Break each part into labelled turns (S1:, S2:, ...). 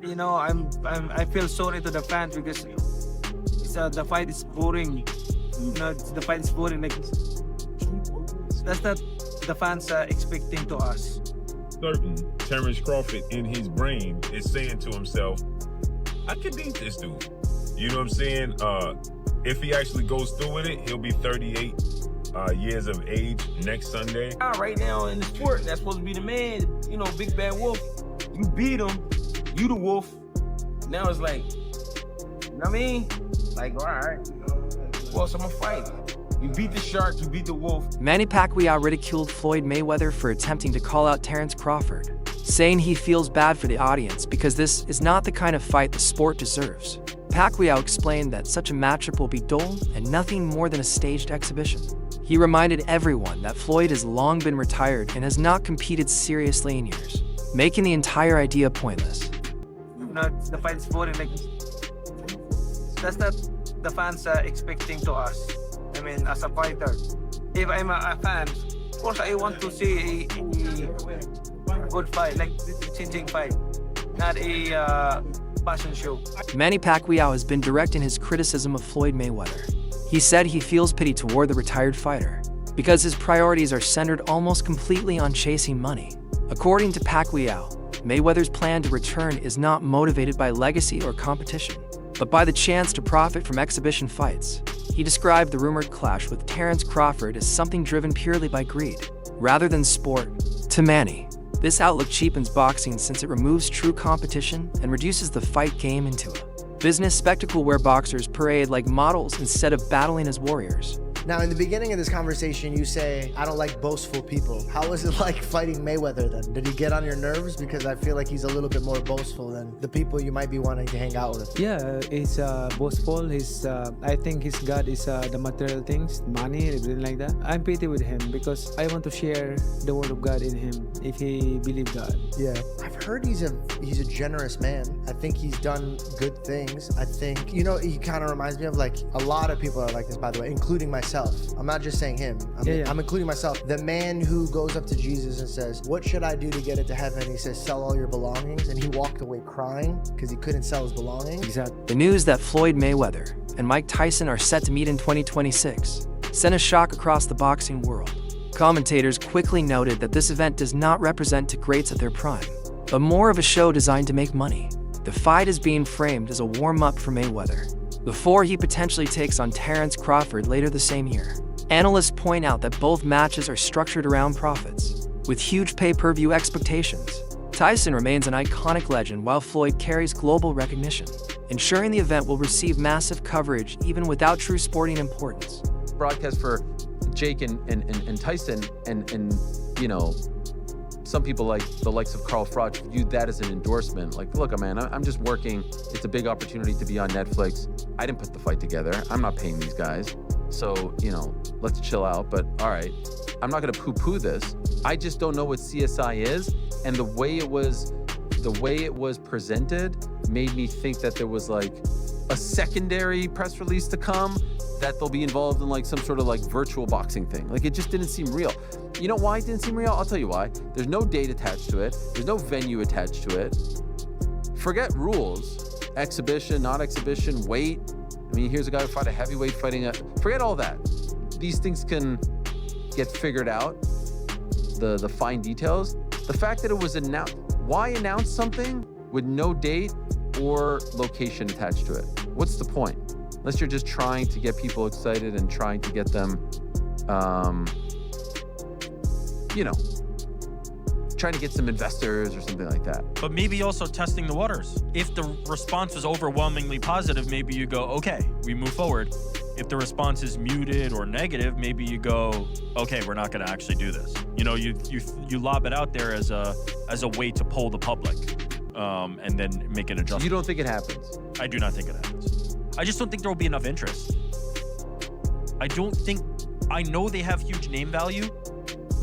S1: I feel sorry to the fans because the fight is boring. The fight is boring. Like that's not the fans are expecting to us.
S2: Certain Terence Crawford in his brain is saying to himself, I can beat this dude. You know what I'm saying? If he actually goes through with it, he'll be 38 years of age next Sunday.
S3: Right now in the sport, that's supposed to be the man, big bad wolf. You beat him, you the wolf. Now it's like, you know what I mean? Like, all right, who else I'm gonna fight? You beat the shark, you beat the wolf.
S4: Manny Pacquiao ridiculed Floyd Mayweather for attempting to call out Terence Crawford, saying he feels bad for the audience because this is not the kind of fight the sport deserves. Pacquiao explained that such a matchup will be dull and nothing more than a staged exhibition. He reminded everyone that Floyd has long been retired and has not competed seriously in years, making the entire idea pointless.
S1: The fight is boring. Like that's not the fans are expecting to us. I mean, as a fighter, if I'm a fan, of course I want to see a good fight, like changing fight, not a fashion show.
S4: Manny Pacquiao has been direct in his criticism of Floyd Mayweather. He said he feels pity toward the retired fighter because his priorities are centered almost completely on chasing money. According to Pacquiao, Mayweather's plan to return is not motivated by legacy or competition, but by the chance to profit from exhibition fights. He described the rumored clash with Terence Crawford as something driven purely by greed, rather than sport. To Manny, this outlook cheapens boxing since it removes true competition and reduces the fight game into a business spectacle where boxers parade like models instead of battling as warriors.
S5: Now, in the beginning of this conversation, you say, I don't like boastful people. How was it like fighting Mayweather then? Did he get on your nerves? Because I feel like he's a little bit more boastful than the people you might be wanting to hang out with.
S6: Yeah, he's boastful. I think his God is the material things, money, everything like that. I'm pity with him because I want to share the word of God in him if he believes God.
S5: Yeah, I've heard he's a generous man. I think he's done good things. I think, he kind of reminds me of like a lot of people are like this, by the way, including myself. I'm not just saying him. I'm including myself. The man who goes up to Jesus and says, what should I do to get into heaven? He says, sell all your belongings. And he walked away crying because he couldn't sell his belongings.
S6: Exactly.
S4: The news that Floyd Mayweather and Mike Tyson are set to meet in 2026 sent a shock across the boxing world. Commentators quickly noted that this event does not represent two greats at their prime, but more of a show designed to make money. The fight is being framed as a warm-up for Mayweather before he potentially takes on Terence Crawford later the same year. Analysts point out that both matches are structured around profits, with huge pay-per-view expectations. Tyson remains an iconic legend while Floyd carries global recognition, ensuring the event will receive massive coverage even without true sporting importance.
S7: Broadcast for Jake and Tyson and some people like the likes of Carl Froch viewed that as an endorsement. Like, look, man, I'm just working. It's a big opportunity to be on Netflix. I didn't put the fight together. I'm not paying these guys. So, let's chill out. But all right, I'm not gonna poo-poo this. I just don't know what CSI is. And the way it was presented made me think that there was like a secondary press release to come, that they'll be involved in like some sort of like virtual boxing thing. Like, it just didn't seem real. You know why it didn't seem real? I'll tell you why. There's no date attached to it. There's no venue attached to it. Forget rules. Exhibition, not exhibition, weight. I mean, here's a guy who fought a heavyweight fighting forget all that. These things can get figured out, the fine details. The fact that it was announced, why announce something with no date or location attached to it? What's the point? Unless you're just trying to get people excited and trying to get them, trying to get some investors or something like that.
S8: But maybe also testing the waters. If the response is overwhelmingly positive, maybe you go, okay, we move forward. If the response is muted or negative, maybe you go, okay, we're not gonna actually do this. You lob it out there as a way to poll the public, and then make an adjustment.
S7: You don't think it happens?
S8: I do not think it happens. I just don't think there will be enough interest. I know they have huge name value.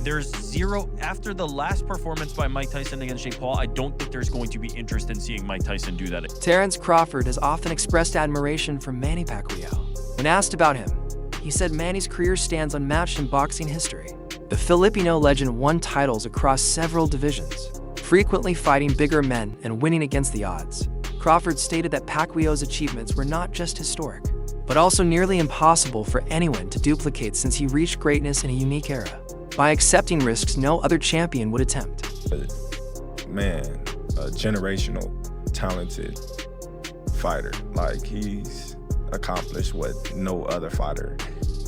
S8: There's zero, after the last performance by Mike Tyson against Jake Paul, I don't think there's going to be interest in seeing Mike Tyson do that.
S4: Terence Crawford has often expressed admiration for Manny Pacquiao. When asked about him, he said Manny's career stands unmatched in boxing history. The Filipino legend won titles across several divisions, frequently fighting bigger men and winning against the odds. Crawford stated that Pacquiao's achievements were not just historic, but also nearly impossible for anyone to duplicate since he reached greatness in a unique era, by accepting risks no other champion would attempt.
S9: Man, a generational, talented fighter. Like, he's accomplished what no other fighter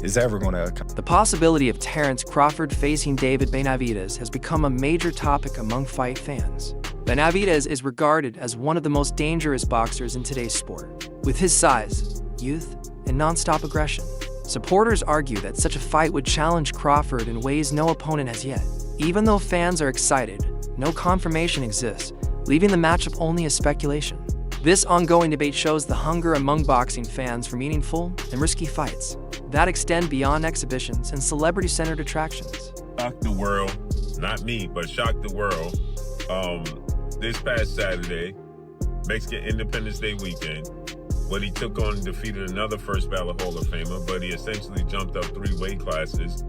S9: is ever going to accomplish.
S4: The possibility of Terence Crawford facing David Benavidez has become a major topic among fight fans. Benavidez is regarded as one of the most dangerous boxers in today's sport. With his size, youth, and non-stop aggression, supporters argue that such a fight would challenge Crawford in ways no opponent has yet. Even though fans are excited, no confirmation exists, leaving the matchup only as speculation. This ongoing debate shows the hunger among boxing fans for meaningful and risky fights that extend beyond exhibitions and celebrity-centered attractions.
S2: Shocked the world, not me, but shocked the world. This past Saturday, Mexican Independence Day weekend, when he took on and defeated another first ballot Hall of Famer, but he essentially jumped up 3 weight classes,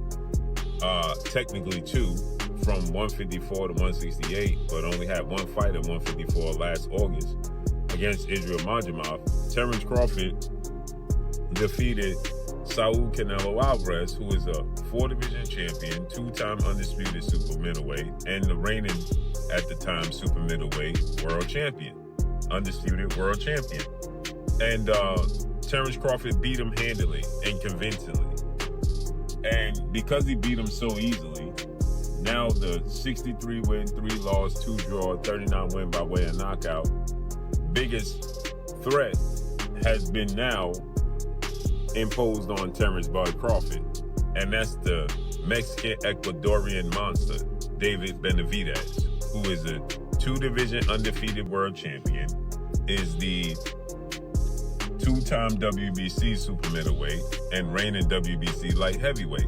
S2: technically 2, from 154 to 168, but only had 1 fight at 154 last August against Israel Majimov. Terence Crawford defeated Saul Canelo Alvarez, who is a 4-division champion, 2-time undisputed super middleweight, and the reigning, at the time, super middleweight world champion, undisputed world champion. And Terence Crawford beat him handily and convincingly. And because he beat him so easily, now the 63 win, 3 loss, 2 draw, 39 win by way of knockout, biggest threat has been now imposed on Terence Bud Crawford. And that's the Mexican Ecuadorian monster, David Benavidez, who is a 2-division undefeated world champion, is the 2-time WBC super middleweight and reigning WBC light heavyweight,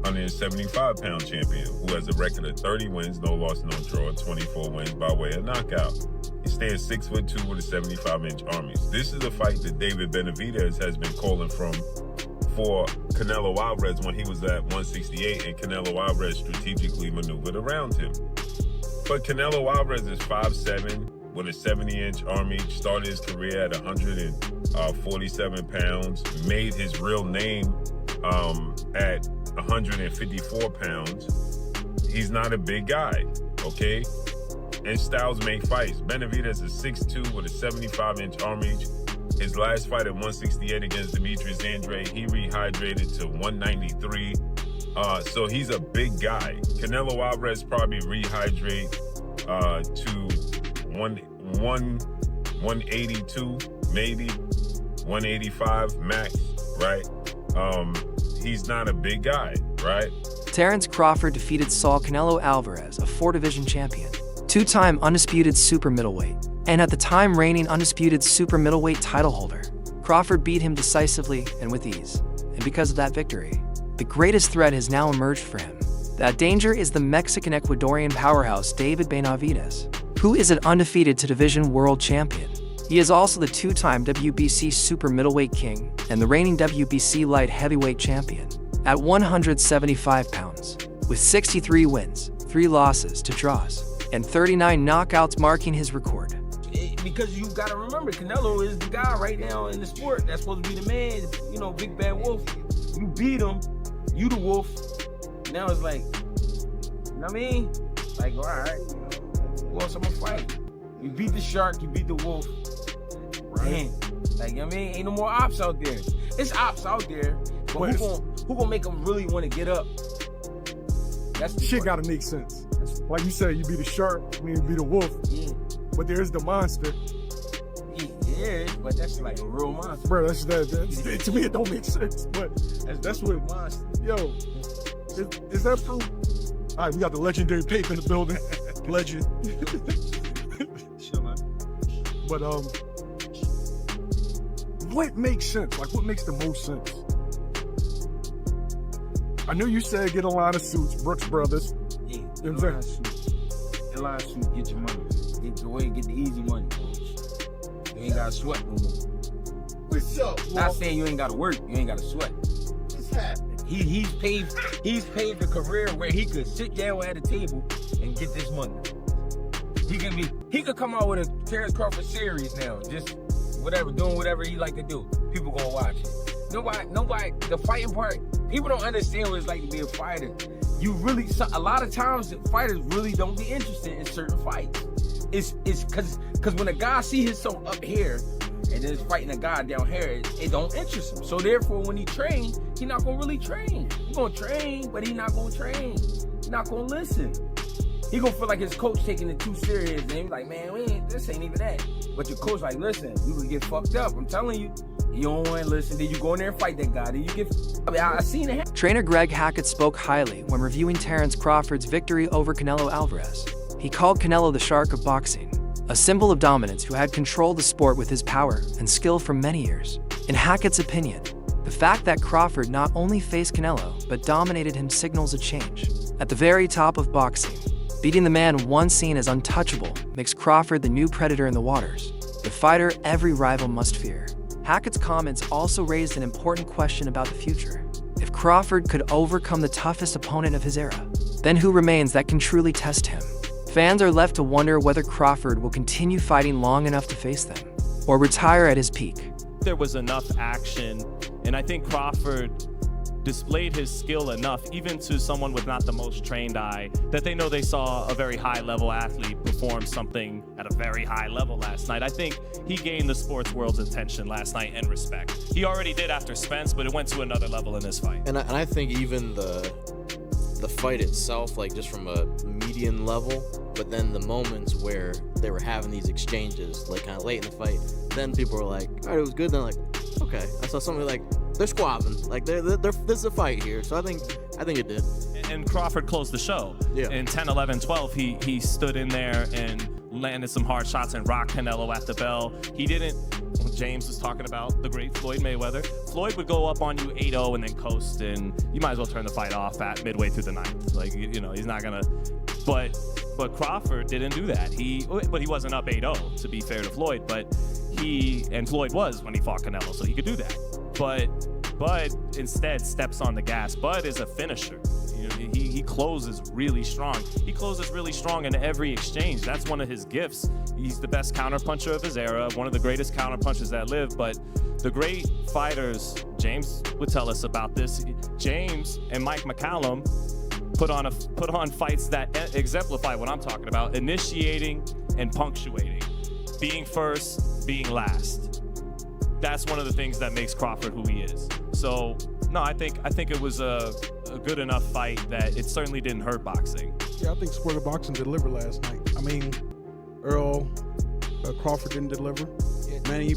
S2: 175-pound champion, who has a record of 30 wins, no loss, no draw, 24 wins by way of knockout. He stands 6'2" with a 75-inch arm. This is a fight that David Benavidez has been calling for Canelo Alvarez when he was at 168, and Canelo Alvarez strategically maneuvered around him. But Canelo Alvarez is 5'7", with a 70-inch arm reach, started his career at 147 pounds, made his real name at 154 pounds. He's not a big guy, okay? And styles make fights. Benavidez is 6'2" with a 75-inch arm reach. His last fight at 168 against Demetrius Andrade, he rehydrated to 193. So he's a big guy. Canelo Alvarez probably rehydrate to 182, maybe 185 max, right? He's not a big guy, right?
S4: Terence Crawford defeated Saul Canelo Alvarez, a 4-division champion, 2-time undisputed super middleweight, and at the time reigning undisputed super middleweight title holder. Crawford beat him decisively and with ease, and because of that victory, the greatest threat has now emerged for him. That danger is the Mexican Ecuadorian powerhouse David Benavidez, who is an undefeated 2-division world champion. He is also the 2-time WBC super middleweight king and the reigning WBC light heavyweight champion at 175 pounds, with 63 wins, 3 losses, 2 draws, and 39 knockouts marking his record.
S3: Because you gotta remember, Canelo is the guy right now in the sport that's supposed to be the man, you know, big bad wolf. You beat him, you the wolf. Now it's like, you know what I mean? Like, all right, who else I'm gonna fight? You beat the shark, you beat the wolf. Man, like, you know what I mean? Ain't no more ops out there. It's ops out there, but who gonna make them really want to get up? That's the
S10: shit
S3: part.
S10: gotta make sense. Like you said, you be the shark, I mean, you be the wolf.
S3: Yeah.
S10: But there's the monster.
S3: Yeah, but that's like a real monster.
S10: Bro, that's to me it don't make sense. But that's what
S3: monster.
S10: Yo, is that true? All right, we got the legendary Pape in the building. Legend.
S3: Sure, man.
S10: But what makes sense? Like, what makes the most sense? I know you said get a line of suits, Brooks Brothers.
S3: Yeah,
S10: you know what I'm saying?
S3: A line of suits, get your money. Get away, get the easy money. You ain't gotta sweat no more.
S10: What's up?
S3: Not saying you ain't gotta work, you ain't gotta sweat.
S10: What's happening?
S3: He's paved a career where he could sit down at a table and get this money. He could come out with a Terence Crawford series now, just whatever, doing whatever he like to do. People gonna watch it. Nobody, the fighting part, people don't understand what it's like to be a fighter. A lot of times fighters really don't be interested in certain fights. It's cause when a guy see himself up here and then fighting a guy down here, it don't interest him. So therefore, when he train, he not gonna really train. He gonna train, but he not gonna train. He not gonna listen. He gonna feel like his coach taking it too serious, and he's like, man, this ain't even that. But your coach like, listen, you can get fucked up. I'm telling you. You don't want to listen. Then you go in there and fight that guy. Then you get. I seen it.
S4: Trainer Greg Hackett spoke highly when reviewing Terence Crawford's victory over Canelo Alvarez. He called Canelo the shark of boxing, a symbol of dominance who had controlled the sport with his power and skill for many years. In Hackett's opinion, the fact that Crawford not only faced Canelo but dominated him signals a change. At the very top of boxing, beating the man once seen as untouchable makes Crawford the new predator in the waters, the fighter every rival must fear. Hackett's comments also raised an important question about the future. If Crawford could overcome the toughest opponent of his era, then who remains that can truly test him? Fans are left to wonder whether Crawford will continue fighting long enough to face them, or retire at his peak.
S11: There was enough action, and I think Crawford displayed his skill enough, even to someone with not the most trained eye, that they know they saw a very high-level athlete perform something at a very high level last night. I think he gained the sports world's attention last night and respect. He already did after Spence, but it went to another level in this fight.
S12: And I think even the fight itself, like just from a median level, but then the moments where they were having these exchanges, like kind of late in the fight, then people were like, all right, it was good. Then like, okay, I saw somebody like, they're squabbing, like they're this is a fight here. So I think it did.
S11: And Crawford closed the show.
S12: Yeah.
S11: In 10, 11, 12, he stood in there and landed some hard shots and rocked Canelo at the bell. He didn't. James was talking about the great Floyd Mayweather. Floyd would go up on you 8-0 and then coast, and you might as well turn the fight off at midway through the ninth. Like, you know, he's not gonna. But Crawford didn't do that. But he wasn't up 8-0, to be fair to Floyd. But Floyd was when he fought Canelo, so he could do that. But Bud instead steps on the gas. Bud is a finisher. You know, he closes really strong. He closes really strong in every exchange. That's one of his gifts. He's the best counterpuncher of his era, one of the greatest counterpunchers that lived. But the great fighters, James would tell us about this. James and Mike McCallum put on fights that exemplify what I'm talking about: initiating and punctuating, being first, being last. That's one of the things that makes Crawford who he is. So no, I think it was a good enough fight that it certainly didn't hurt boxing.
S10: Yeah, I think Sport of Boxing delivered last night. I mean, Crawford didn't deliver. Manny,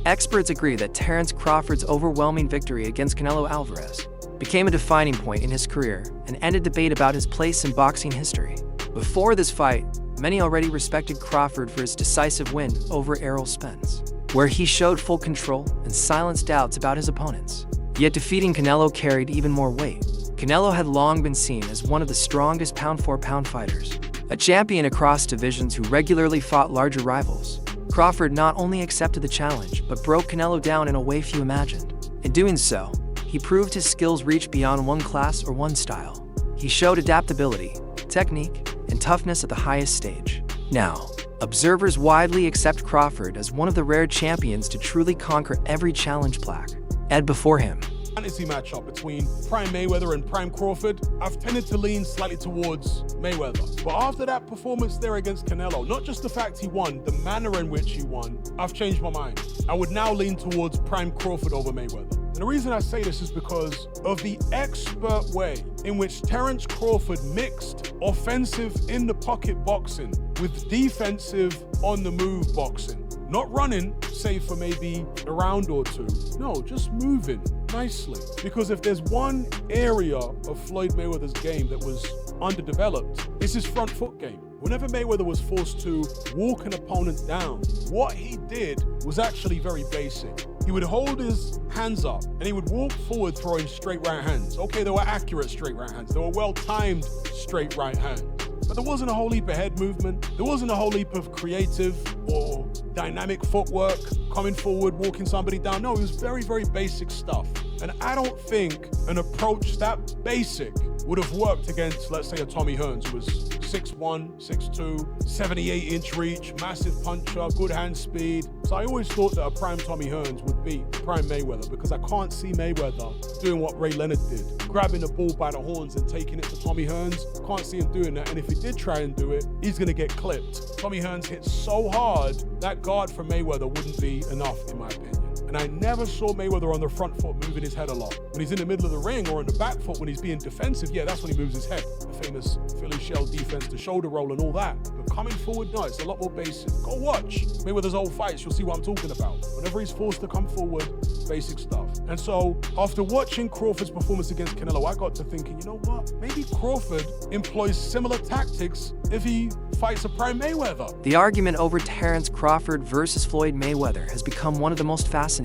S4: Experts agree that Terence Crawford's overwhelming victory against Canelo Alvarez became a defining point in his career and ended debate about his place in boxing history. Before this fight, many already respected Crawford for his decisive win over Errol Spence, where he showed full control and silenced doubts about his opponents. Yet defeating Canelo carried even more weight. Canelo had long been seen as one of the strongest pound-for-pound fighters, a champion across divisions who regularly fought larger rivals. Crawford not only accepted the challenge, but broke Canelo down in a way few imagined. In doing so, he proved his skills reached beyond one class or one style. He showed adaptability, technique, and toughness at the highest stage. Now, observers widely accept Crawford as one of the rare champions to truly conquer every challenge plaque. Ed before him.
S10: Fantasy matchup between Prime Mayweather and Prime Crawford, I've tended to lean slightly towards Mayweather. But after that performance there against Canelo, not just the fact he won, the manner in which he won, I've changed my mind. I would now lean towards Prime Crawford over Mayweather. And the reason I say this is because of the expert way in which Terence Crawford mixed offensive in the pocket boxing with defensive on the move boxing. Not running, save for maybe a round or two. No, just moving nicely. Because if there's one area of Floyd Mayweather's game that was underdeveloped, it's his front foot game. Whenever Mayweather was forced to walk an opponent down, what he did was actually very basic. He would hold his hands up and he would walk forward throwing straight right hands. Okay, they were accurate straight right hands. They were well-timed straight right hands. But there wasn't a whole heap of head movement. There wasn't a whole heap of creative or dynamic footwork, coming forward, walking somebody down. No, it was very, very basic stuff. And I don't think an approach that basic would have worked against, let's say, a Tommy Hearns, who was 6'1", 6'2", 78-inch reach, massive puncher, good hand speed. So I always thought that a prime Tommy Hearns would beat prime Mayweather because I can't see Mayweather doing what Ray Leonard did, grabbing the bull by the horns and taking it to Tommy Hearns. Can't see him doing that, and if he did try and do it, he's gonna get clipped. Tommy Hearns hit so hard, that guard from Mayweather wouldn't be enough, in my opinion. And I never saw Mayweather on the front foot moving his head a lot. When he's in the middle of the ring or on the back foot, when he's being defensive, yeah, that's when he moves his head. The famous Philly shell defense, the shoulder roll and all that. But coming forward, no, it's a lot more basic. Go watch Mayweather's old fights, you'll see what I'm talking about. Whenever he's forced to come forward, basic stuff. And so, after watching Crawford's performance against Canelo, I got to thinking, you know what? Maybe Crawford employs similar tactics if he fights a prime Mayweather.
S4: The argument over Terence Crawford versus Floyd Mayweather has become one of the most fascinating.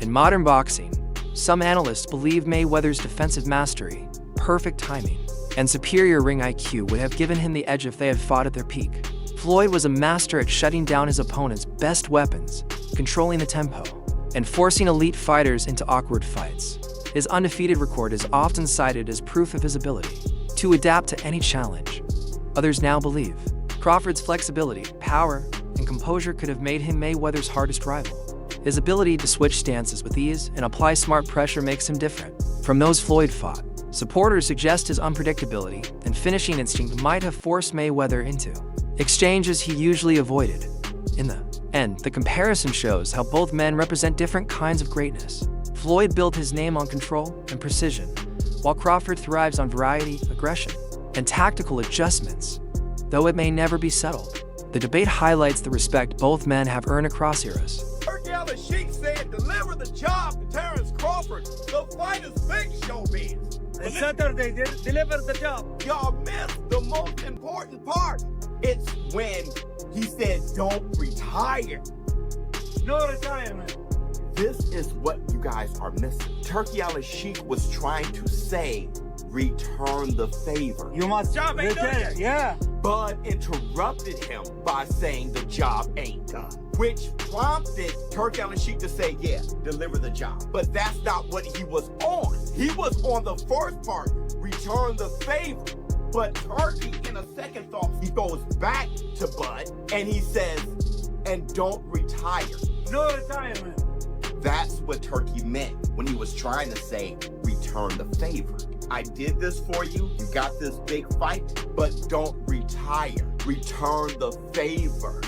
S4: In modern boxing, some analysts believe Mayweather's defensive mastery, perfect timing, and superior ring IQ would have given him the edge if they had fought at their peak. Floyd was a master at shutting down his opponent's best weapons, controlling the tempo, and forcing elite fighters into awkward fights. His undefeated record is often cited as proof of his ability to adapt to any challenge. Others now believe Crawford's flexibility, power, and composure could have made him Mayweather's hardest rival. His ability to switch stances with ease and apply smart pressure makes him different from those Floyd fought. Supporters suggest his unpredictability and finishing instinct might have forced Mayweather into exchanges he usually avoided. In the end, the comparison shows how both men represent different kinds of greatness. Floyd built his name on control and precision, while Crawford thrives on variety, aggression, and tactical adjustments. Though it may never be settled, the debate highlights the respect both men have earned across eras.
S13: The Sheik said, deliver the job to Terence Crawford. The fight is big, showbiz.
S1: And Saturday, deliver the job.
S13: Y'all missed the most important part. It's when he said, don't retire.
S1: No retirement.
S13: This is what you guys are missing. Turkey Al-Sheikh was trying to say, return the favor.
S1: You must return. Yeah.
S13: Bud interrupted him by saying the job ain't done, which prompted Turkey Al-Sheikh to say, yeah, deliver the job. But that's not what he was on. He was on the first part, return the favor. But Turkey, in a second thought, he goes back to Bud and he says, and don't retire.
S1: No retirement.
S13: That's what Turkey meant when he was trying to say, return the favor. I did this for you. You got this big fight, but don't retire. Return the favor.